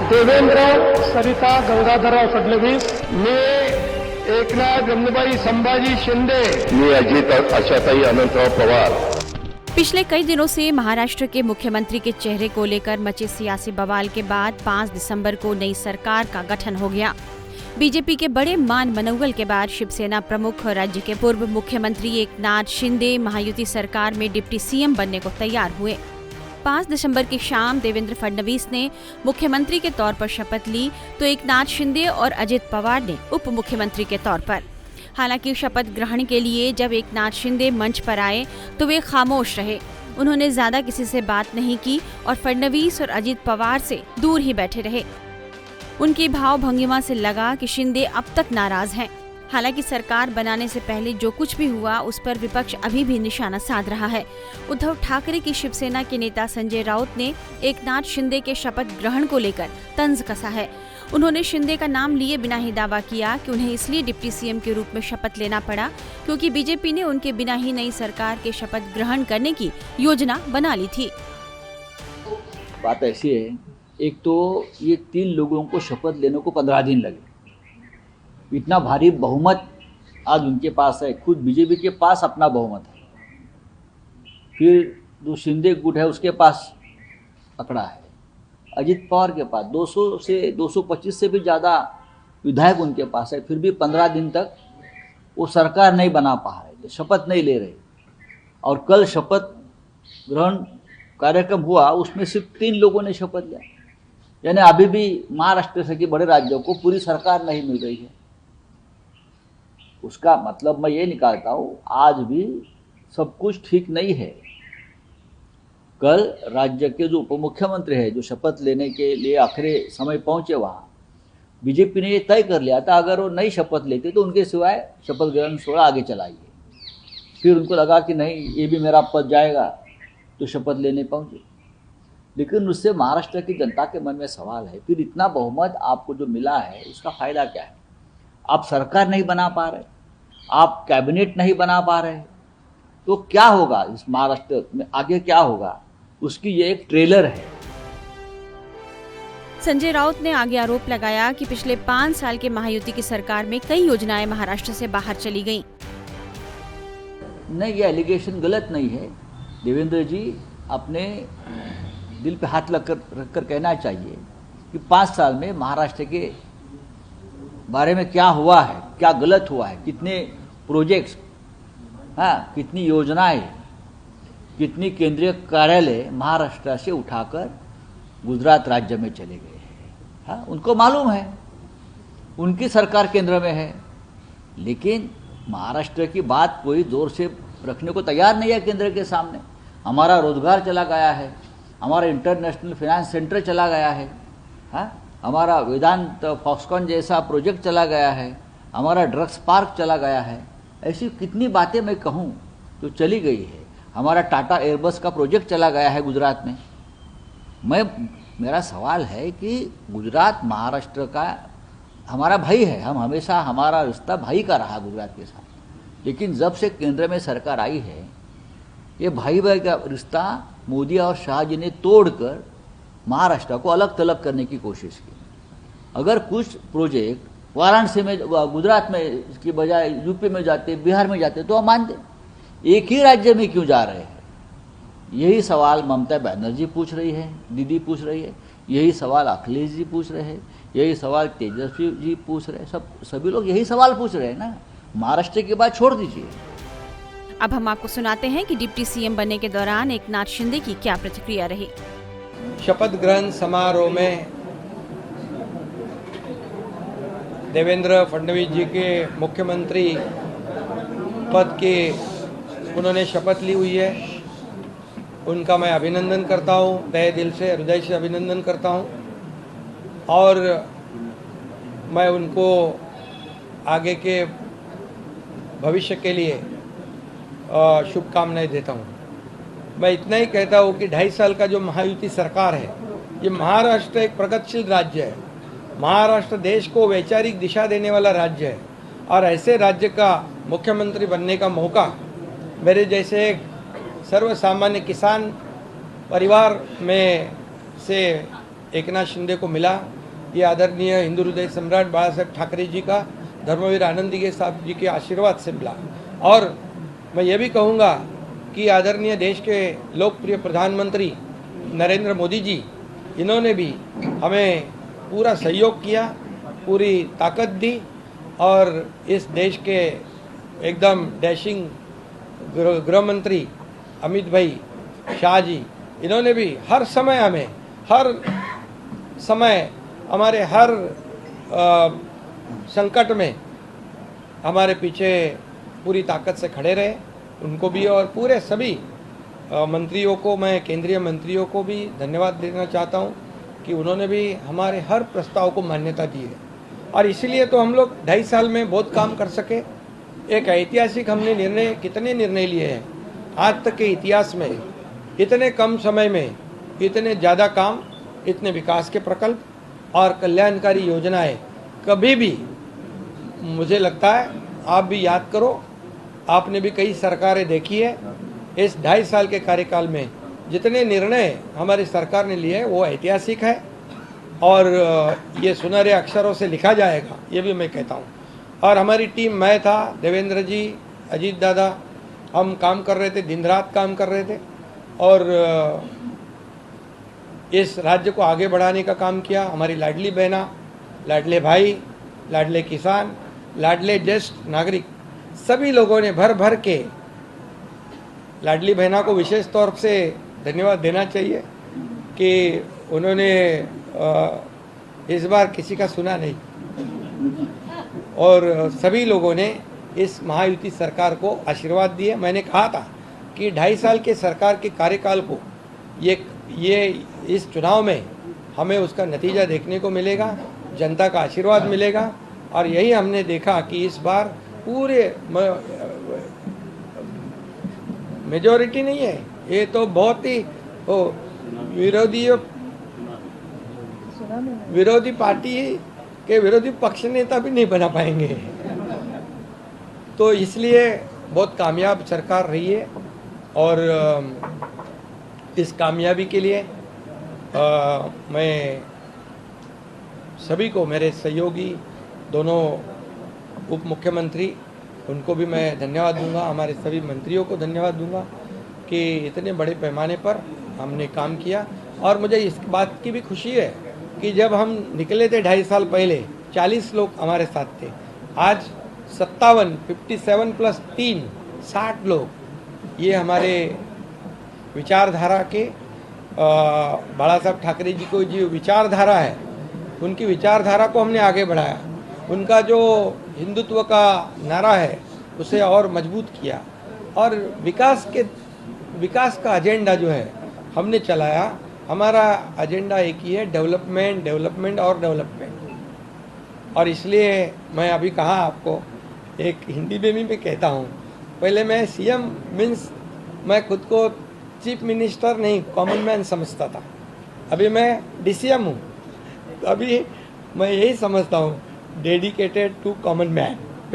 देवेंद्र सरिता गंगाधरराव फडणवीस, मी एकनाथ गंगूबाई संभाजी शिंदे, मी अजित आशाताई अनंतराव पवार। पिछले कई दिनों से महाराष्ट्र के मुख्यमंत्री के चेहरे को लेकर मचे सियासी बवाल के बाद 5 दिसंबर को नई सरकार का गठन हो गया। बीजेपी के बड़े मान मनौवल के बाद शिवसेना प्रमुख और राज्य के पूर्व मुख्यमंत्री एकनाथ शिंदे महायुति सरकार में डिप्टी सीएम बनने को तैयार हुए। 5 दिसंबर की शाम देवेंद्र फडणवीस ने मुख्यमंत्री के तौर पर शपथ ली तो एकनाथ शिंदे और अजित पवार ने उप मुख्यमंत्री के तौर पर। हालांकि शपथ ग्रहण के लिए जब एकनाथ शिंदे मंच पर आए तो वे खामोश रहे। उन्होंने ज्यादा किसी से बात नहीं की और फडणवीस और अजित पवार से दूर ही बैठे रहे। उनकी भाव भंगिमा से लगा कि शिंदे अब तक नाराज हैं। हालांकि सरकार बनाने से पहले जो कुछ भी हुआ उस पर विपक्ष अभी भी निशाना साध रहा है। उद्धव ठाकरे की शिवसेना के नेता संजय राउत ने एकनाथ शिंदे के शपथ ग्रहण को लेकर तंज कसा है। उन्होंने शिंदे का नाम लिए बिना ही दावा किया कि उन्हें इसलिए डिप्टी सीएम के रूप में शपथ लेना पड़ा क्योंकि बीजेपी ने उनके बिना ही नई सरकार के शपथ ग्रहण करने की योजना बना ली थी। बात ऐसी है, एक तो ये 3 लोगों को शपथ लेने को 15 दिन लगे। इतना भारी बहुमत आज उनके पास है, खुद बीजेपी के पास अपना बहुमत है। फिर जो शिंदे गुट है उसके पास पकड़ा है, अजित पवार के पास 200 से 225 से भी ज़्यादा विधायक उनके पास है। फिर भी 15 दिन तक वो सरकार नहीं बना पा रहे, शपथ नहीं ले रहे। और कल शपथ ग्रहण कार्यक्रम हुआ, उसमें सिर्फ 3 लोगों ने शपथ लिया। यानी अभी भी महाराष्ट्र से के बड़े राज्यों को पूरी सरकार नहीं मिल रही है। उसका मतलब मैं ये निकालता हूँ, आज भी सब कुछ ठीक नहीं है। कल राज्य के जो उप मुख्यमंत्री है, जो शपथ लेने के लिए आखिरी समय पहुंचे, वहाँ बीजेपी ने ये तय कर लिया था अगर वो नई शपथ लेते तो उनके सिवाय शपथ ग्रहण 16 आगे चलाइए। फिर उनको लगा कि नहीं, ये भी मेरा पद जाएगा, तो शपथ लेने पहुंचे। लेकिन उससे महाराष्ट्र की जनता के मन में सवाल है, फिर इतना बहुमत आपको जो मिला है उसका फायदा क्या है? आप सरकार नहीं बना पा रहे, आप कैबिनेट नहीं बना पा रहे, तो क्या होगा इस महाराष्ट्र में, आगे क्या होगा, उसकी ये एक ट्रेलर है। संजय राउत ने आगे आरोप लगाया कि पिछले 5 साल के महायुति की सरकार में कई योजनाएं महाराष्ट्र से बाहर चली गईं। नहीं, ये एलिगेशन गलत नहीं है। देवेंद्र जी अपने दिल पे हाथ रखकर कहना चाहिए कि 5 साल में महाराष्ट्र के बारे में क्या हुआ है, क्या गलत हुआ है, कितने प्रोजेक्ट्स, कितनी योजनाएं, कितनी केंद्रीय कार्यालय महाराष्ट्र से उठाकर गुजरात राज्य में चले गए हैं। उनको मालूम है उनकी सरकार केंद्र में है, लेकिन महाराष्ट्र की बात कोई जोर से रखने को तैयार नहीं है केंद्र के सामने। हमारा रोजगार चला गया है, हमारा इंटरनेशनल फाइनेंस सेंटर चला गया है, हमारा वेदांत फॉक्सकॉन जैसा प्रोजेक्ट चला गया है, हमारा ड्रग्स पार्क चला गया है। ऐसी कितनी बातें मैं कहूँ तो चली गई है। हमारा टाटा एयरबस का प्रोजेक्ट चला गया है गुजरात में। मेरा सवाल है कि गुजरात महाराष्ट्र का हमारा भाई है, हम हमेशा हमारा रिश्ता भाई का रहा गुजरात के साथ। लेकिन जब से केंद्र में सरकार आई है, ये भाई भाई का रिश्ता मोदी और शाह जी ने तोड़कर महाराष्ट्र को अलग थलग करने की कोशिश की। अगर कुछ प्रोजेक्ट वाराणसी में, गुजरात में की बजाय यूपी में जाते, बिहार में जाते तो हम मानते। एक ही राज्य में क्यों जा रहे हैं? यही सवाल ममता बनर्जी पूछ रही है, दीदी पूछ रही है, यही सवाल अखिलेश जी पूछ रहे हैं, यही सवाल तेजस्वी जी पूछ रहे हैं। सभी लोग यही सवाल पूछ रहे हैं ना। महाराष्ट्र की बात छोड़ दीजिए। अब हम आपको सुनाते हैं कि डिप्टी सीएम बनने के दौरान एकनाथ शिंदे की क्या प्रतिक्रिया रही। शपथ ग्रहण समारोह में देवेंद्र फडणवीस जी के मुख्यमंत्री पद की उन्होंने शपथ ली हुई है। उनका मैं अभिनंदन करता हूँ, तहे दिल से, हृदय से अभिनंदन करता हूँ। और मैं उनको आगे के भविष्य के लिए शुभकामनाएं देता हूँ। मैं इतना ही कहता हूँ कि 2.5 साल का जो महायुति सरकार है, ये महाराष्ट्र एक प्रगतिशील राज्य है। महाराष्ट्र देश को वैचारिक दिशा देने वाला राज्य है और ऐसे राज्य का मुख्यमंत्री बनने का मौका मेरे जैसे एक सर्वसामान्य किसान परिवार में से एकनाथ शिंदे को मिला, ये आदरणीय हिंदू हृदय सम्राट बाला साहेब ठाकरे जी का, धर्मवीर आनंदी साहब जी के आशीर्वाद से मिला। और मैं ये भी कहूँगा कि आदरणीय देश के लोकप्रिय प्रधानमंत्री नरेंद्र मोदी जी, इन्होंने भी हमें पूरा सहयोग किया, पूरी ताकत दी और इस देश के एकदम डैशिंग गृह मंत्री अमित भाई शाह जी, इन्होंने भी हर समय हमारे हर संकट में हमारे पीछे पूरी ताकत से खड़े रहे। उनको भी और पूरे सभी मंत्रियों को, मैं केंद्रीय मंत्रियों को भी धन्यवाद देना चाहता हूं कि उन्होंने भी हमारे हर प्रस्ताव को मान्यता दी है। और इसीलिए तो हम लोग 2.5 साल में बहुत काम कर सके। एक ऐतिहासिक हमने कितने निर्णय लिए हैं आज तक के इतिहास में, इतने कम समय में इतने ज़्यादा काम, इतने विकास के प्रकल्प और कल्याणकारी योजनाएं कभी भी, मुझे लगता है आप भी याद करो, आपने भी कई सरकारें देखी है, इस 2.5 साल के कार्यकाल में जितने निर्णय हमारी सरकार ने लिए वो ऐतिहासिक है और ये सुनहरे अक्षरों से लिखा जाएगा, ये भी मैं कहता हूँ। और हमारी टीम, मैं था, देवेंद्र जी, अजीत दादा, हम काम कर रहे थे, दिन रात काम कर रहे थे और इस राज्य को आगे बढ़ाने का काम किया। हमारी लाडली बहना, लाडले भाई, लाडले किसान, लाडले ज्येष्ठ नागरिक, सभी लोगों ने भर भर के, लाडली बहना को विशेष तौर से धन्यवाद देना चाहिए कि उन्होंने इस बार किसी का सुना नहीं और सभी लोगों ने इस महायुति सरकार को आशीर्वाद दिए। मैंने कहा था कि 2.5 साल के सरकार के कार्यकाल को ये इस चुनाव में हमें उसका नतीजा देखने को मिलेगा, जनता का आशीर्वाद मिलेगा और यही हमने देखा कि इस बार पूरे मेजॉरिटी नहीं है, ये तो बहुत ही विरोधी पार्टी के विरोधी पक्ष नेता भी नहीं बना पाएंगे। तो इसलिए बहुत कामयाब सरकार रही है और इस कामयाबी के लिए मैं सभी को, मेरे सहयोगी दोनों उप मुख्यमंत्री, उनको भी मैं धन्यवाद दूंगा, हमारे सभी मंत्रियों को धन्यवाद दूंगा कि इतने बड़े पैमाने पर हमने काम किया। और मुझे इस बात की भी खुशी है कि जब हम निकले थे 2.5 साल पहले 40 लोग हमारे साथ थे, आज 57 प्लस 3 60 लोग, ये हमारे विचारधारा के बाला साहब ठाकरे जी को जो विचारधारा है, उनकी विचारधारा को हमने आगे बढ़ाया। उनका जो हिंदुत्व का नारा है उसे और मजबूत किया और विकास का एजेंडा जो है हमने चलाया। हमारा एजेंडा एक ही है, डेवलपमेंट, डेवलपमेंट और डेवलपमेंट। और इसलिए मैं अभी कहा आपको, एक हिंदी में भी मैं कहता हूँ, पहले मैं सीएम मीन्स मैं खुद को चीफ मिनिस्टर नहीं, कॉमन मैन समझता था। अभी मैं डीसीएम हूँ, अभी मैं यही समझता हूँ, डेडिकेटेड टू कॉमन मैन।